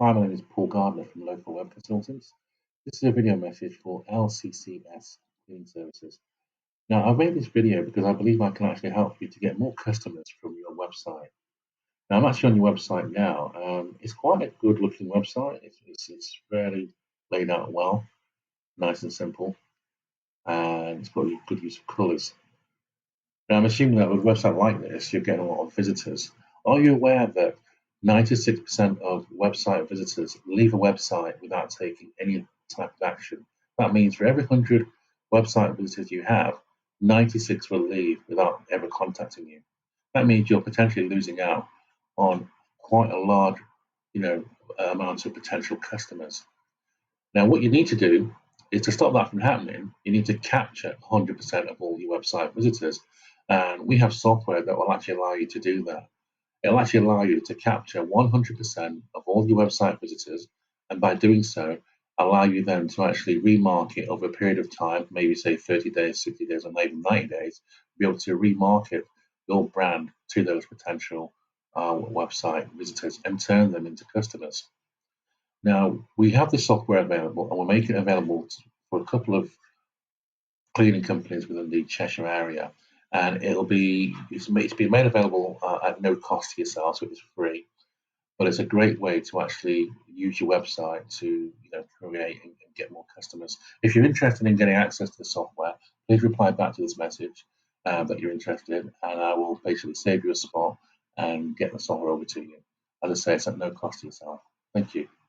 Hi, my name is Paul Gardner from Local Web Consultants. This is a video message for LCCS Cleaning Services. Now, I've made this video because I believe I can actually help you to get more customers from your website. Now, I'm actually on your website now. It's quite a good looking website. It's fairly laid out well, nice and simple, and it's got a good use of colours. Now, I'm assuming that with a website like this, you're getting a lot of visitors. Are you aware that 96% of website visitors leave a website without taking any type of action? That means for every 100 website visitors you have, 96 will leave without ever contacting you. That means you're potentially losing out on quite a large, amount of potential customers. Now, what you need to do is to stop that from happening, you need to capture 100% of all your website visitors. And we have software that will actually allow you to do that. It'll actually allow you to capture 100% of all your website visitors. And by doing so, allow you then to actually remarket over a period of time, maybe say 30 days, 60 days, or maybe 90 days, be able to remarket your brand to those potential website visitors and turn them into customers. Now, we have this software available, and we'll make it available for a couple of cleaning companies within the Cheshire area, and it's been made available at no cost to yourself, so it's free. But it's a great way to actually use your website to create and get more customers. If you're interested in getting access to the software, please reply back to this message that you're interested, and I will basically save you a spot and get the software over to you. As I say, it's at no cost to yourself. Thank you.